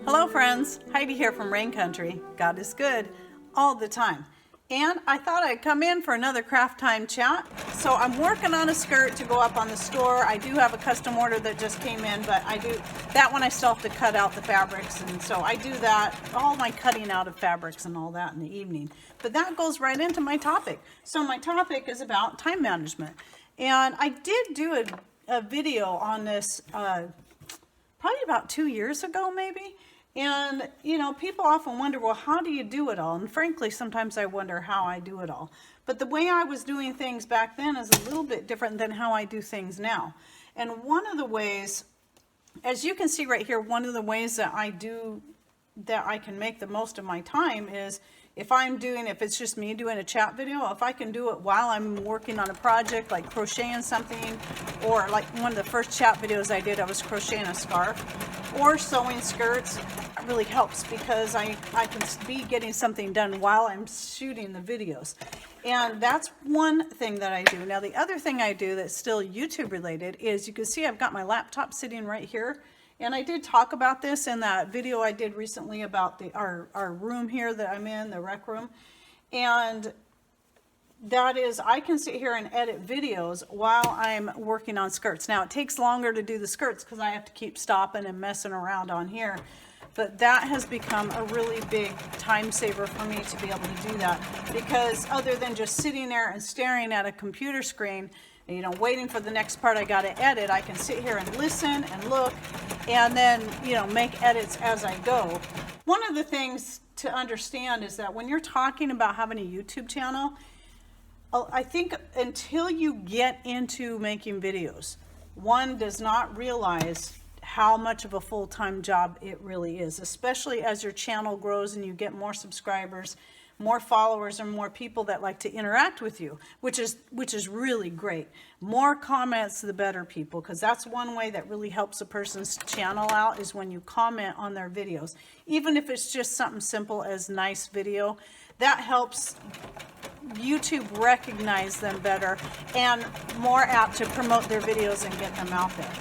Hello friends, Heidi here from Rain Country. God is good all the time. And I thought I'd come in for another craft time chat. So I'm working on a skirt to go up on the store. I do have a custom order that just came in, but that one I still have to cut out the fabrics, and so I do that, all my cutting out of fabrics and all that in the evening. But that goes right into my topic. So my topic is about time management. And I did do a video on this probably about 2 years ago maybe. And, you know, people often wonder, well, how do you do it all? And frankly, sometimes I wonder how I do it all. But the way I was doing things back then is a little bit different than how I do things now. And one of the ways, as you can see right here, one of the ways that I can make the most of my time is if it's just me doing a chat video, if I can do it while I'm working on a project like crocheting something, or like one of the first chat videos I did, I was crocheting a scarf or sewing skirts. It really helps because I can be getting something done while I'm shooting the videos. And that's one thing that I do. Now the other thing I do that's still YouTube related is, you can see I've got my laptop sitting right here. And I did talk about this in that video I did recently about our room here that I'm in, the rec room. And that is, I can sit here and edit videos while I'm working on skirts. Now it takes longer to do the skirts because I have to keep stopping and messing around on here. But that has become a really big time saver for me to be able to do that. Because other than just sitting there and staring at a computer screen, you know, waiting for the next part I got to edit, I can sit here and listen and look and then, you know, make edits as I go. One of the things to understand is that when you're talking about having a YouTube channel, I think until you get into making videos, one does not realize how much of a full-time job it really is, especially as your channel grows and you get more subscribers, more followers, and more people that like to interact with you, which is really great. More comments, the better, people, because that's one way that really helps a person's channel out, is when you comment on their videos. Even if it's just something simple as nice video, that helps YouTube recognize them better and more apt to promote their videos and get them out there.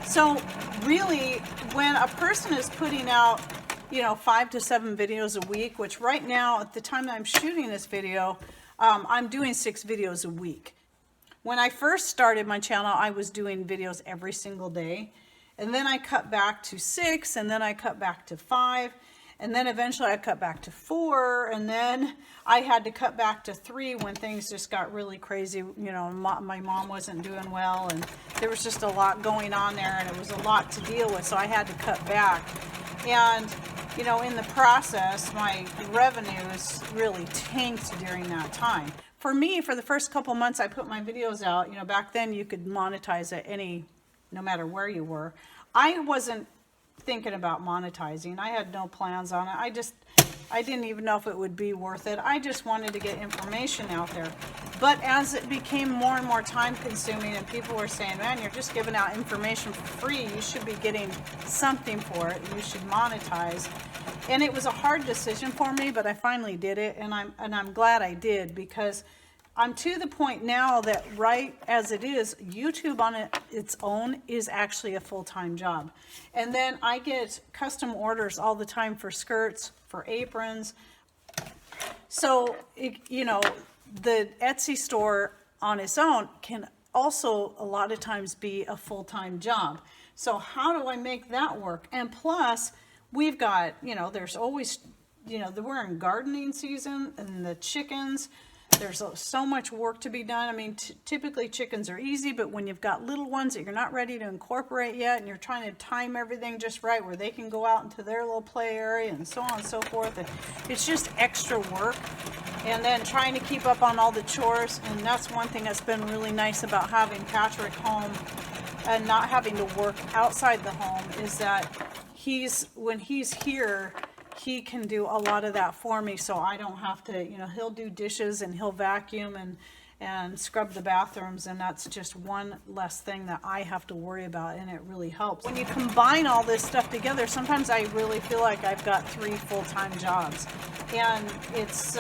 So really, when a person is putting out, you know, 5 to 7 videos a week, which right now at the time that I'm shooting this video, I'm doing 6 videos a week. When I first started my channel, I was doing videos every single day, and then I cut back to 6, and then I cut back to 5, and then eventually I cut back to 4, and then I had to cut back to 3 when things just got really crazy. You know, my mom wasn't doing well, and there was just a lot going on there, and it was a lot to deal with, so I had to cut back. And, you know, in the process, my revenues really tanked during that time. For me, for the first couple months I put my videos out, you know, back then you could monetize at no matter where you were. I wasn't thinking about monetizing. I had no plans on it. I didn't even know if it would be worth it. I just wanted to get information out there. But as it became more and more time consuming and people were saying, man, you're just giving out information for free, you should be getting something for it, you should monetize. And it was a hard decision for me, but I finally did it, and I'm glad I did, because I'm to the point now that right as it is, YouTube on its own is actually a full-time job. And then I get custom orders all the time for skirts, for aprons. So, you know, the Etsy store on its own can also a lot of times be a full-time job. So how do I make that work? And plus, we've got, you know, there's always, you know, we're in gardening season, and the chickens, there's so much work to be done. I mean, typically chickens are easy, but when you've got little ones that you're not ready to incorporate yet, and you're trying to time everything just right where they can go out into their little play area and so on and so forth, it's just extra work. And then trying to keep up on all the chores, and that's one thing that's been really nice about having Patrick home and not having to work outside the home, is that when he's here, he can do a lot of that for me, so I don't have to, you know, he'll do dishes and he'll vacuum and scrub the bathrooms, and that's just one less thing that I have to worry about, and it really helps. When you combine all this stuff together, sometimes I really feel like I've got 3 full-time jobs, and it's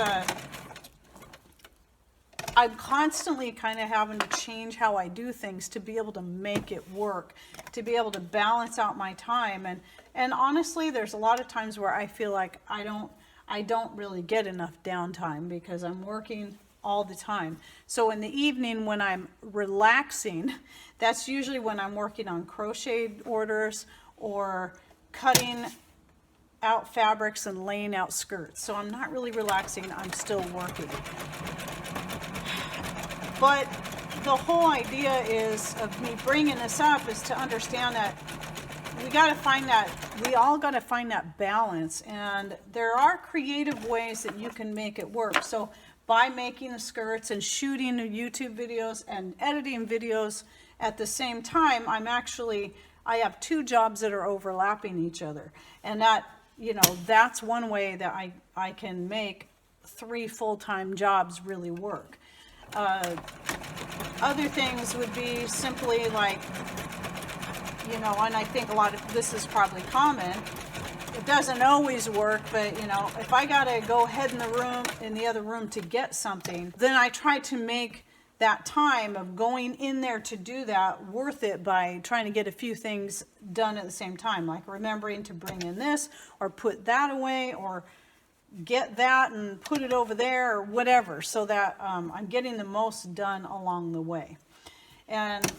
I'm constantly kind of having to change how I do things to be able to make it work, to be able to balance out my time. And honestly, there's a lot of times where I feel like I don't really get enough downtime because I'm working all the time. So in the evening when I'm relaxing, that's usually when I'm working on crochet orders or cutting out fabrics and laying out skirts. So I'm not really relaxing, I'm still working. But the whole idea is of me bringing this up is to understand that we all got to find that balance, and there are creative ways that you can make it work. So by making the skirts and shooting the YouTube videos and editing videos at the same time, I have two jobs that are overlapping each other. And that, that's one way that I can make 3 full-time jobs really work. Other things would be simply like, and I think a lot of this is probably common. It doesn't always work, but if I gotta go head in the other room to get something, then I try to make that time of going in there to do that worth it by trying to get a few things done at the same time, like remembering to bring in this or put that away or get that and put it over there or whatever, so that I'm getting the most done along the way. And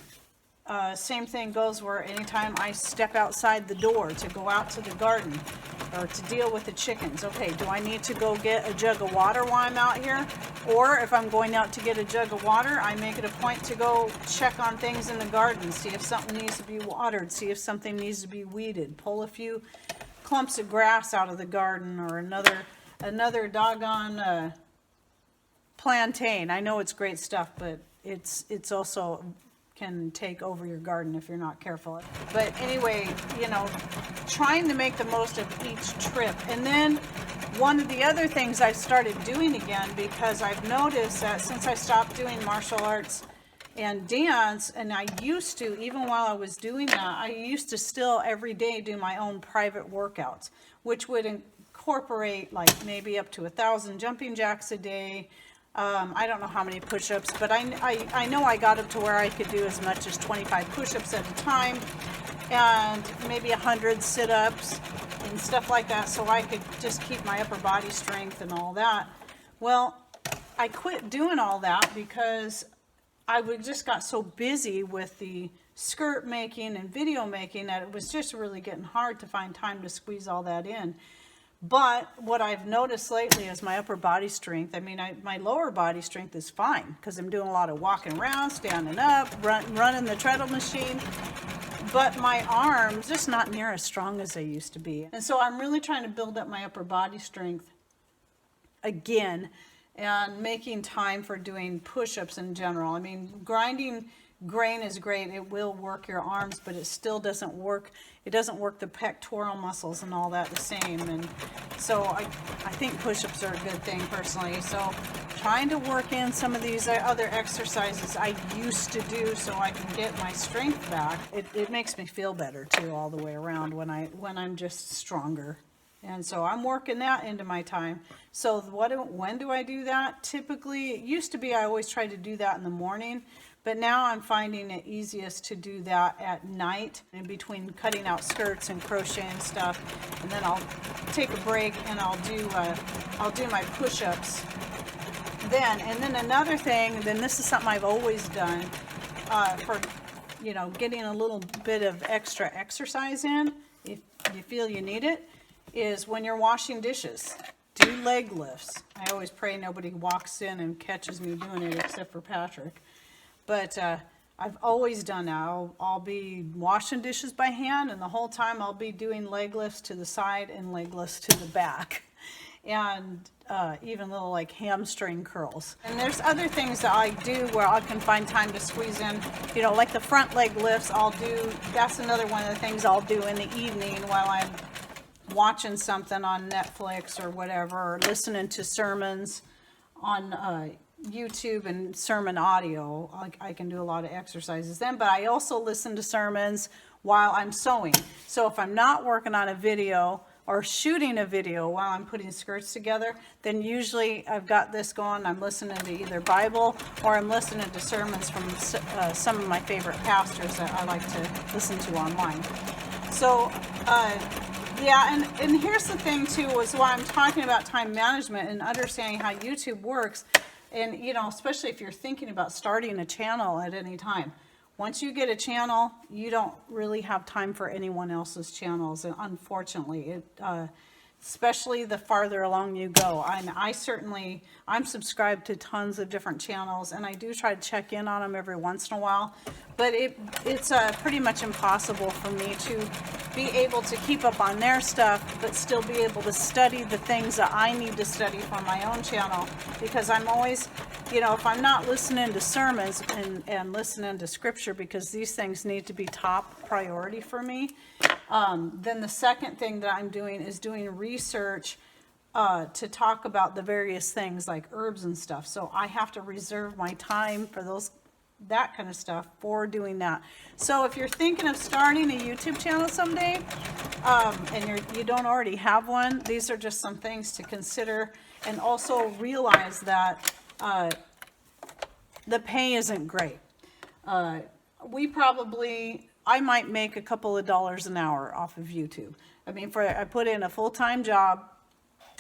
same thing goes where anytime I step outside the door to go out to the garden or to deal with the chickens, okay, do I need to go get a jug of water while I'm out here? Or if I'm going out to get a jug of water, I make it a point to go check on things in the garden, see if something needs to be watered, see if something needs to be weeded, pull a few clumps of grass out of the garden, or another doggone plantain. I know it's great stuff, but it's also can take over your garden if you're not careful. But anyway, trying to make the most of each trip. And then one of the other things I've started doing again, because I've noticed that since I stopped doing martial arts and dance, and I used to, even while I was doing that, I used to still every day do my own private workouts, which would incorporate like maybe up to 1,000 jumping jacks a day. I don't know how many push-ups, but I know I got up to where I could do as much as 25 push-ups at a time, and maybe 100 sit-ups and stuff like that, so I could just keep my upper body strength and all that. Well, I quit doing all that because I just got so busy with the skirt making and video making that it was just really getting hard to find time to squeeze all that in. But what I've noticed lately is my upper body strength. My lower body strength is fine because I'm doing a lot of walking around, standing up, running the treadle machine. But my arms just not near as strong as they used to be. And so I'm really trying to build up my upper body strength again and making time for doing push-ups in general. Grinding grain is great. It will work your arms, but it still doesn't work. It doesn't work the pectoral muscles and all that the same. And so I think push-ups are a good thing personally. So trying to work in some of these other exercises I used to do so I can get my strength back. It makes me feel better too all the way around when I'm just stronger. And so I'm working that into my time. So when do I do that? Typically, it used to be I always tried to do that in the morning. But now I'm finding it easiest to do that at night in between cutting out skirts and crocheting stuff. And then I'll take a break and I'll do my push-ups then. And then another thing, then this is something I've always done for getting a little bit of extra exercise in, if you feel you need it, is when you're washing dishes. Do leg lifts. I always pray nobody walks in and catches me doing it except for Patrick. But I've always done that. I'll be washing dishes by hand, and the whole time I'll be doing leg lifts to the side and leg lifts to the back. And even little like hamstring curls. And there's other things that I do where I can find time to squeeze in, like the front leg lifts I'll do. That's another one of the things I'll do in the evening while I'm watching something on Netflix or whatever, or listening to sermons on YouTube and sermon audio. I can do a lot of exercises then, but I also listen to sermons while I'm sewing. So if I'm not working on a video, or shooting a video while I'm putting skirts together, then usually I've got this going. I'm listening to either Bible or I'm listening to sermons from some of my favorite pastors that I like to listen to online. So, yeah, and here's the thing too, is why I'm talking about time management and understanding how YouTube works. And, you know, especially if you're thinking about starting a channel at any time. Once you get a channel, you don't really have time for anyone else's channels, and unfortunately, especially the farther along you go. I'm subscribed to tons of different channels, and I do try to check in on them every once in a while, but it's pretty much impossible for me to be able to keep up on their stuff, but still be able to study the things that I need to study for my own channel, because I'm always, you know, if I'm not listening to sermons and listening to scripture, because these things need to be top priority for me, then the second thing that I'm doing is doing research to talk about the various things like herbs and stuff. So I have to reserve my time for that kind of stuff for doing that. So if you're thinking of starting a YouTube channel someday, and you don't already have one, these are just some things to consider, and also realize that the pay isn't great. I might make a couple of dollars an hour off of YouTube. I mean, I put in a full-time job,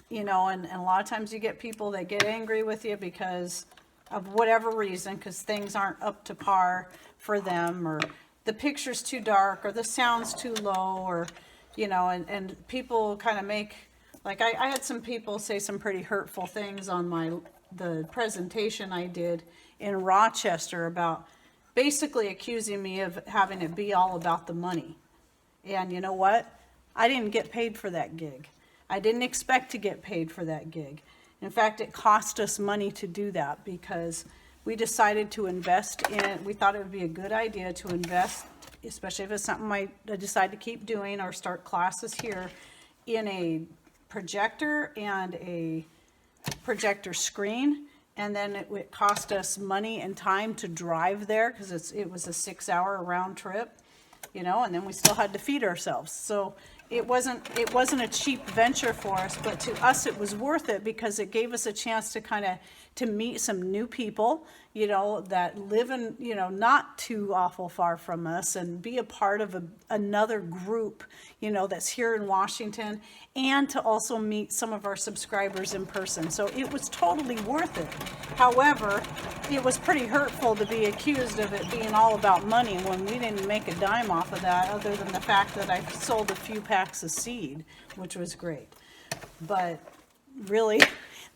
you know, and a lot of times you get people that get angry with you because of whatever reason, because things aren't up to par for them, or the picture's too dark, or the sound's too low, or, you know, and people kind of make, like I had some people say some pretty hurtful things on the presentation I did in Rochester about basically accusing me of having it be all about the money. And you know what? I didn't get paid for that gig. I didn't expect to get paid for that gig. In fact, it cost us money to do that because we decided to invest in, we thought it would be a good idea to invest, especially if it's something I decide to keep doing or start classes here, in a projector and a projector screen. And then it cost us money and time to drive there because it was a 6-hour round trip, you know, and then we still had to feed ourselves. So it wasn't a cheap venture for us, but to us it was worth it because it gave us a chance to meet some new people, you know, that live in, you know, not too awful far from us, and be a part of another group, you know, that's here in Washington, and to also meet some of our subscribers in person. So it was totally worth it. However, it was pretty hurtful to be accused of it being all about money when we didn't make a dime off of that, other than the fact that I sold a few packs of seed, which was great. But really,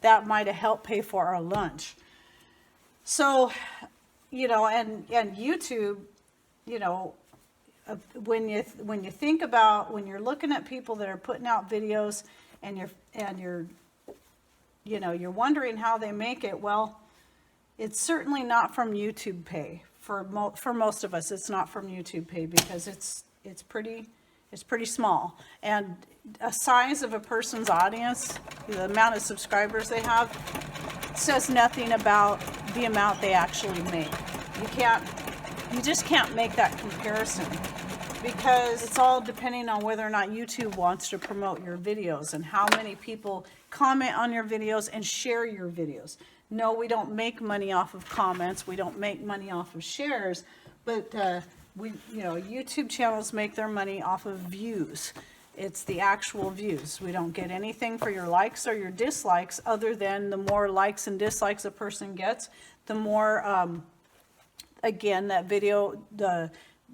that might have helped pay for our lunch. So, you know, and YouTube, you know, when you think about, when you're looking at people that are putting out videos and you're you know, you're wondering how they make it, well, it's certainly not from YouTube pay. For most of us, it's not from YouTube pay because it's pretty small. And a size of a person's audience, the amount of subscribers they have, says nothing about the amount they actually make. You just can't make that comparison, because it's all depending on whether or not YouTube wants to promote your videos and how many people comment on your videos and share your videos. No, we don't make money off of comments. We don't make money off of shares, but YouTube channels make their money off of views. It's the actual views. We don't get anything for your likes or your dislikes, other than the more likes and dislikes a person gets, the more, again, that video,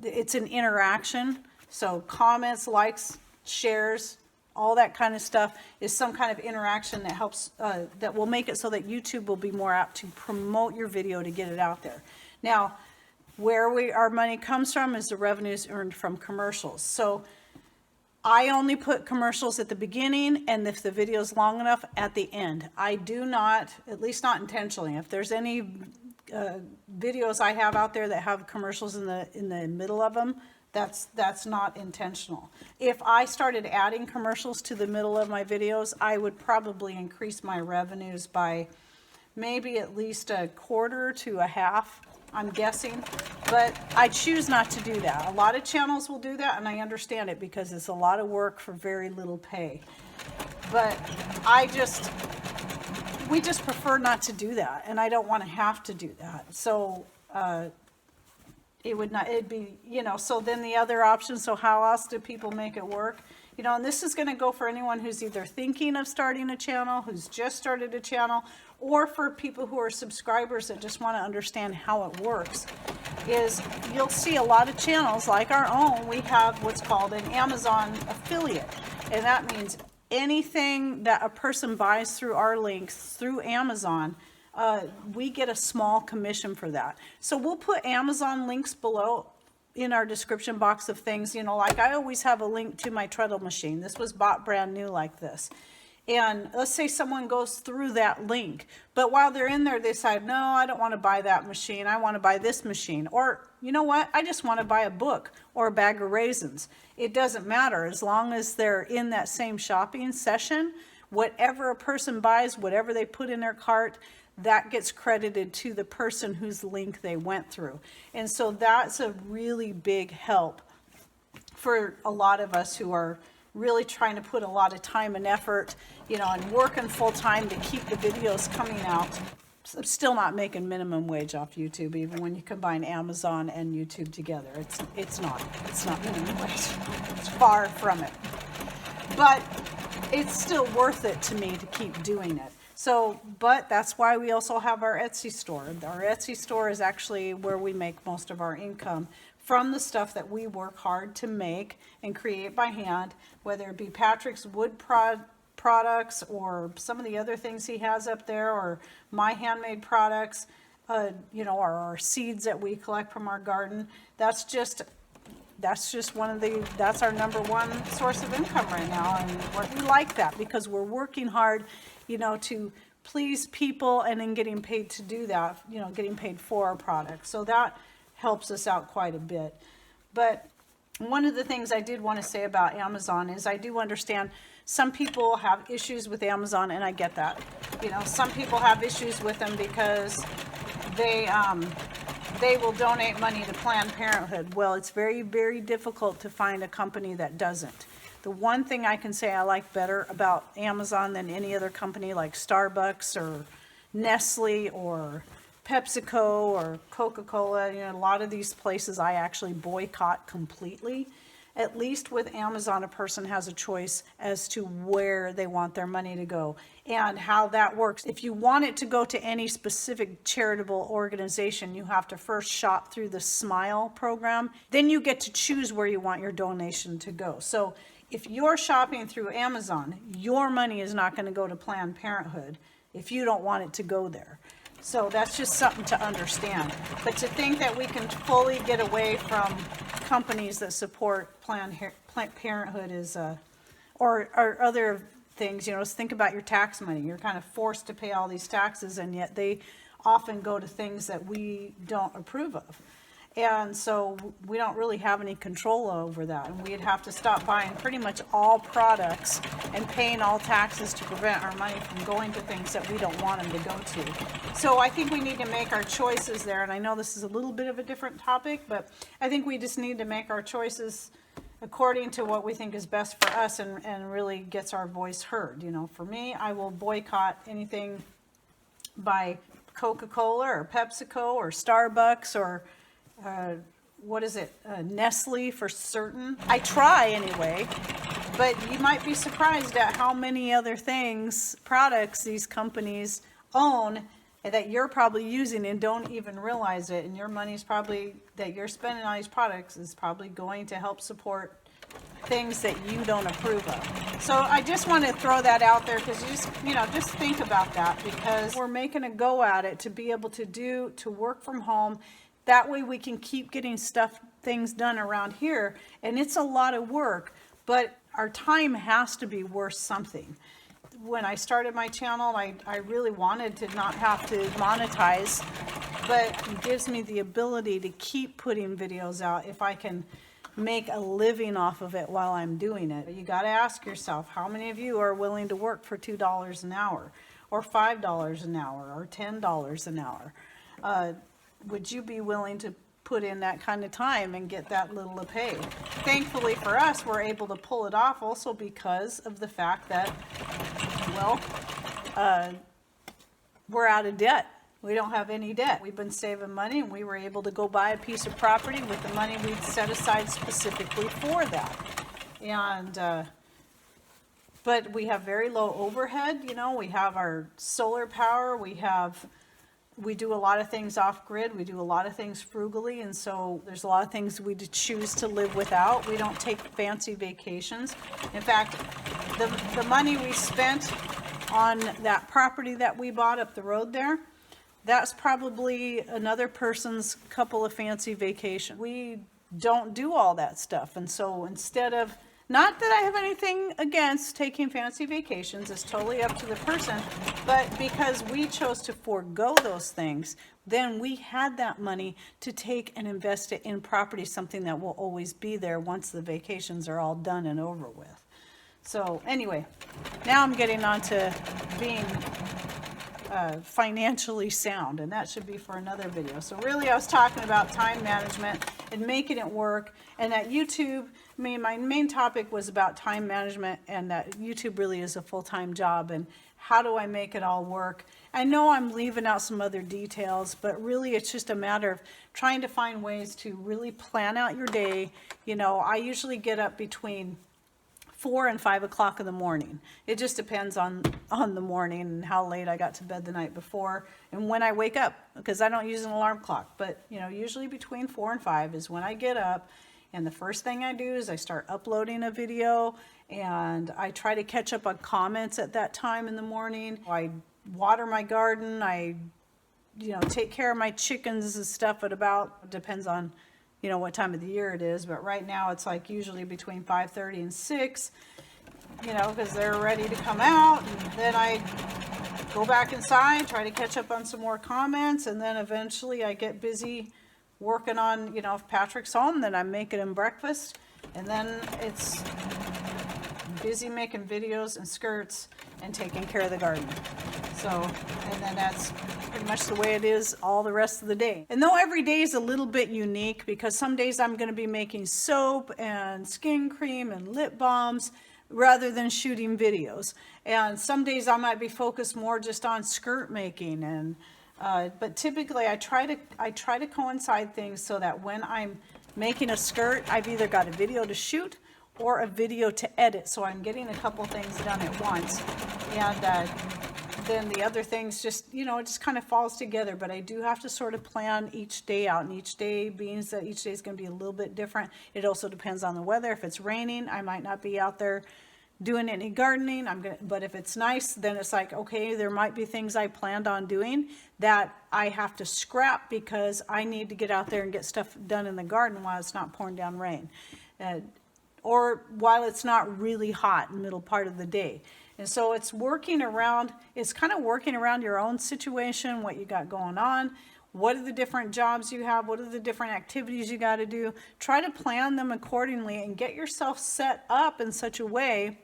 it's an interaction. So comments, likes, shares, all that kind of stuff is some kind of interaction that helps, that will make it so that YouTube will be more apt to promote your video to get it out there. Now, where our money comes from is the revenues earned from commercials. So I only put commercials at the beginning, and if the video is long enough, at the end. I do not, at least not intentionally. If there's any videos I have out there that have commercials in the middle of them, that's not intentional. If I started adding commercials to the middle of my videos, I would probably increase my revenues by maybe at least a quarter to a half. I'm guessing, but I choose not to do that. A lot of channels will do that, and I understand it because it's a lot of work for very little pay. But we just prefer not to do that, and I don't want to have to do that. So it'd be, so then the other option, so how else do people make it work? And this is going to go for anyone who's either thinking of starting a channel, who's just started a channel, or for people who are subscribers that just want to understand how it works, is you'll see a lot of channels like our own. We have what's called an Amazon affiliate, and that means anything that a person buys through our links through Amazon, we get a small commission for that. So we'll put Amazon links below in our description box of things, like I always have a link to my treadle machine. This was bought brand new like this. And let's say someone goes through that link, but while they're in there, they decide, no, I don't want to buy that machine. I want to buy this machine. Or, you know what? I just want to buy a book or a bag of raisins. It doesn't matter. As long as they're in that same shopping session, whatever a person buys, whatever they put in their cart, that gets credited to the person whose link they went through. And so that's a really big help for a lot of us who are really trying to put a lot of time and effort, and working full time to keep the videos coming out. I'm still not making minimum wage off YouTube, even when you combine Amazon and YouTube together. It's not minimum wage. It's far from it. But it's still worth it to me to keep doing it. So, but that's why we also have our Etsy store. Our Etsy store is actually where we make most of our income from the stuff that we work hard to make and create by hand, whether it be Patrick's wood products or some of the other things he has up there, or my handmade products, or our seeds that we collect from our garden. That's just that's our number one source of income right now. And we like that because we're working hard, to please people and then getting paid to do that, getting paid for our products. So that helps us out quite a bit. But one of the things I did want to say about Amazon is I do understand some people have issues with Amazon, and I get that. Some people have issues with them because they will donate money to Planned Parenthood. Well, it's very, very difficult to find a company that doesn't. The one thing I can say I like better about Amazon than any other company like Starbucks or Nestle or PepsiCo or Coca-Cola, a lot of these places I actually boycott completely. At least with Amazon, a person has a choice as to where they want their money to go and how that works. If you want it to go to any specific charitable organization, you have to first shop through the Smile program. Then you get to choose where you want your donation to go. So if you're shopping through Amazon, your money is not going to go to Planned Parenthood if you don't want it to go there. So that's just something to understand. But to think that we can fully get away from companies that support Planned Parenthood is, or other things, think about your tax money. You're kind of forced to pay all these taxes, and yet they often go to things that we don't approve of. And so we don't really have any control over that. And we'd have to stop buying pretty much all products and paying all taxes to prevent our money from going to things that we don't want them to go to. So I think we need to make our choices there. And I know this is a little bit of a different topic, but I think we just need to make our choices according to what we think is best for us and really gets our voice heard. For me, I will boycott anything by Coca-Cola or PepsiCo or Starbucks or Nestle for certain. I try anyway, but you might be surprised at how many other products these companies own that you're probably using and don't even realize it. And your money's probably, that you're spending on these products is probably going to help support things that you don't approve of. So I just want to throw that out there because just think about that, because we're making a go at it to be able to work from home. That way we can keep getting things done around here. And it's a lot of work, but our time has to be worth something. When I started my channel, I really wanted to not have to monetize, but it gives me the ability to keep putting videos out if I can make a living off of it while I'm doing it. You got to ask yourself, how many of you are willing to work for $2 an hour or $5 an hour or $10 an hour? would you be willing to put in that kind of time and get that little of pay? Thankfully for us, we're able to pull it off also because of the fact that, well, we're out of debt. We don't have any debt. We've been saving money, and we were able to go buy a piece of property with the money we'd set aside specifically for that. And but we have very low overhead. You know, we have our solar power. We do a lot of things off grid. We do a lot of things frugally, and so there's a lot of things we choose to live without. We don't take fancy vacations. In fact, the money we spent on that property that we bought up the road there, that's probably another person's couple of fancy vacations. We don't do all that stuff. And so instead of, not that I have anything against taking fancy vacations, it's totally up to the person, but because we chose to forego those things, then we had that money to take and invest it in property, something that will always be there once the vacations are all done and over with. So anyway, now I'm getting on to being financially sound, and that should be for another video. So really I was talking about time management and making it work, and that YouTube, I mean, my main topic was about time management, and that YouTube really is a full-time job, and how do I make it all work? I know I'm leaving out some other details, but really it's just a matter of trying to find ways to really plan out your day. You know, I usually get up between 4 and 5 o'clock in the morning. It just depends on the morning and how late I got to bed the night before and when I wake up, because I don't use an alarm clock. But you know, usually between 4 and 5 is when I get up, and the first thing I do is I start uploading a video, and I try to catch up on comments at that time in the morning. I water my garden, I take care of my chickens and stuff at about, depends on what time of the year it is, but right now it's like usually between 5:30 and 6, because they're ready to come out, and then I go back inside, try to catch up on some more comments, and then eventually I get busy working on, if Patrick's home, then I'm making him breakfast, and then it's busy making videos and skirts and taking care of the garden. So, and then that's pretty much the way it is all the rest of the day. And though every day is a little bit unique, because some days I'm going to be making soap and skin cream and lip balms rather than shooting videos. And some days I might be focused more just on skirt making. And but typically I try to coincide things so that when I'm making a skirt, I've either got a video to shoot or a video to edit, so I'm getting a couple things done at once. And then the other things just, it just kind of falls together. But I do have to sort of plan each day out, and each day means that each day is going to be a little bit different. It also depends on the weather. If it's raining, I might not be out there doing any gardening. But if it's nice, then it's like, okay, there might be things I planned on doing that I have to scrap because I need to get out there and get stuff done in the garden while it's not pouring down rain. Or while it's not really hot in the middle part of the day. And so it's kind of working around your own situation, what you got going on, what are the different jobs you have, what are the different activities you got to do. Try to plan them accordingly and get yourself set up in such a way,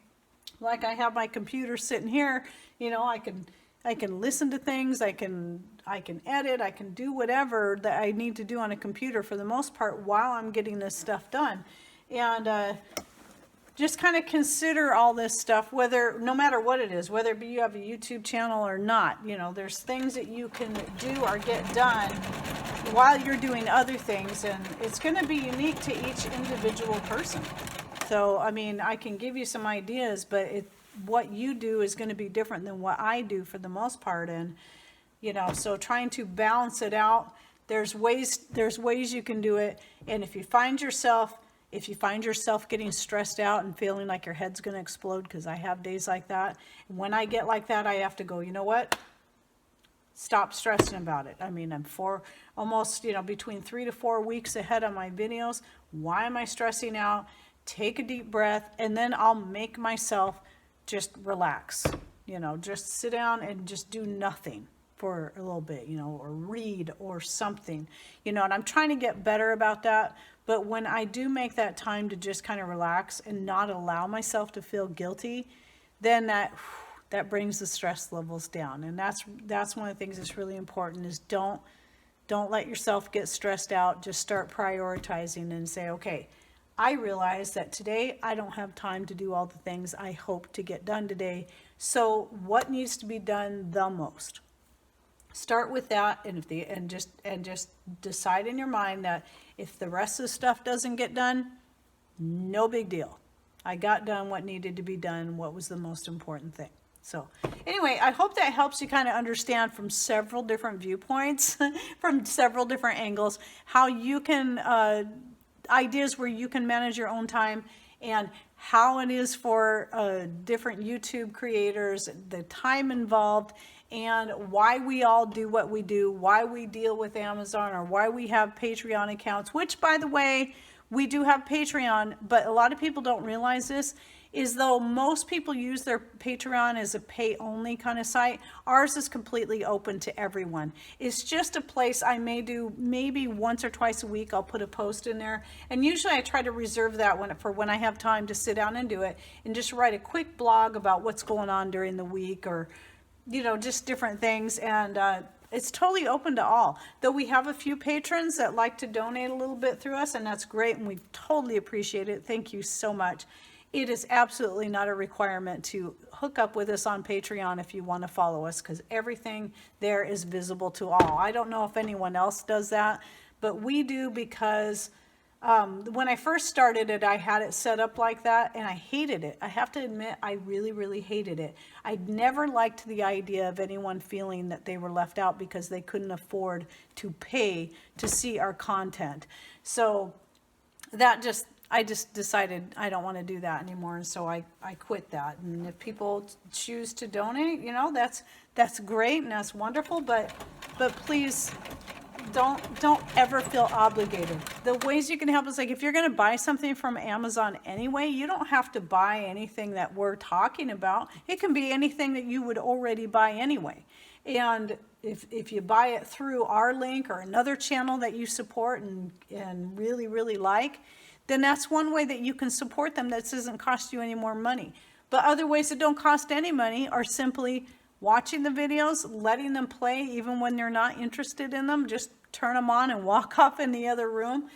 like I have my computer sitting here, I can listen to things, I can edit, I can do whatever that I need to do on a computer for the most part while I'm getting this stuff done. And just kind of consider all this stuff, no matter what it is, whether it be you have a YouTube channel or not, there's things that you can do or get done while you're doing other things, and it's going to be unique to each individual person. So, I mean, I can give you some ideas, but what you do is going to be different than what I do for the most part, and, so trying to balance it out, there's ways you can do it, and if you find yourself getting stressed out and feeling like your head's going to explode, because I have days like that. And when I get like that, I have to go, you know what? Stop stressing about it. I mean, I'm almost between 3 to 4 weeks ahead on my videos. Why am I stressing out? Take a deep breath, and then I'll make myself just relax. Just sit down and just do nothing for a little bit, or read or something, and I'm trying to get better about that. But when I do make that time to just kind of relax and not allow myself to feel guilty, then that brings the stress levels down. And that's one of the things that's really important, is don't Don't let yourself get stressed out. Just start prioritizing and say, okay, I realize that today I don't have time to do all the things I hope to get done today. So what needs to be done the most? Start with that, and just decide in your mind that if the rest of the stuff doesn't get done, no big deal. I got done what needed to be done, what was the most important thing. So anyway, I hope that helps you kind of understand from several different viewpoints, from several different angles, how you can, ideas where you can manage your own time, and how it is for different YouTube creators, the time involved, and why we all do what we do, why we deal with Amazon, or why we have Patreon accounts, which, by the way, we do have Patreon, but a lot of people don't realize this, is though most people use their Patreon as a pay-only kind of site, ours is completely open to everyone. It's just a place I may do maybe once or twice a week. I'll put a post in there, and usually I try to reserve that for when I have time to sit down and do it, and just write a quick blog about what's going on during the week, or just different things. And it's totally open to all, though we have a few patrons that like to donate a little bit through us, and that's great, and we totally appreciate it. Thank you so much. It is absolutely not a requirement to hook up with us on Patreon if you want to follow us, because everything there is visible to all. I don't know if anyone else does that, but we do, because when I first started it, I had it set up like that, and I hated it. I have to admit, I really, really hated it. I never liked the idea of anyone feeling that they were left out because they couldn't afford to pay to see our content. So I just decided I don't want to do that anymore, and so I quit that. And if people choose to donate, that's great and that's wonderful, but please don't ever feel obligated. The ways you can help is, like, if you're going to buy something from Amazon anyway, you don't have to buy anything that we're talking about. It can be anything that you would already buy anyway. And if you buy it through our link or another channel that you support and really, really like, then that's one way that you can support them that doesn't cost you any more money. But other ways that don't cost any money are simply watching the videos, letting them play even when they're not interested in them. Just turn them on and walk off in the other room.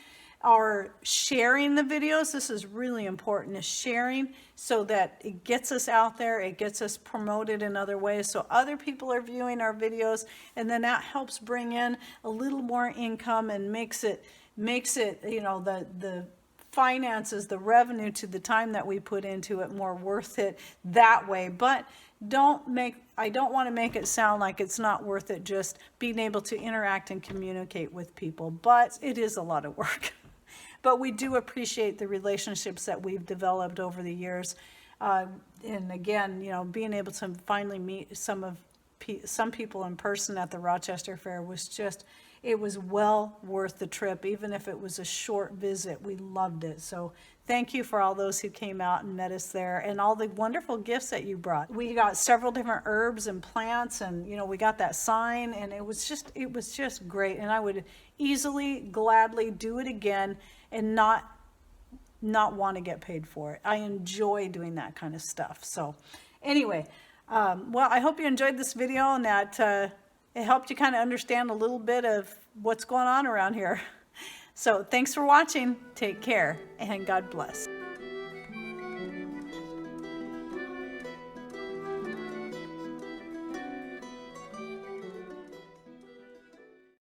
Or sharing the videos. This is really important, is sharing, so that it gets us out there, it gets us promoted in other ways, so other people are viewing our videos, and then that helps bring in a little more income and makes it the finances, the revenue to the time that we put into it, more worth it that way. But I don't want to make it sound like it's not worth it just being able to interact and communicate with people, but it is a lot of work. But we do appreciate the relationships that we've developed over the years. And again, being able to finally meet some people in person at the Rochester Fair was it was well worth the trip, even if it was a short visit. We loved it. So thank you for all those who came out and met us there, and all the wonderful gifts that you brought. We got several different herbs and plants, and we got that sign, and it was just great. And I would easily, gladly do it again and not want to get paid for it. I enjoy doing that kind of stuff. So anyway, well, I hope you enjoyed this video, and that it helped you kind of understand a little bit of what's going on around here. So thanks for watching. Take care, and God bless.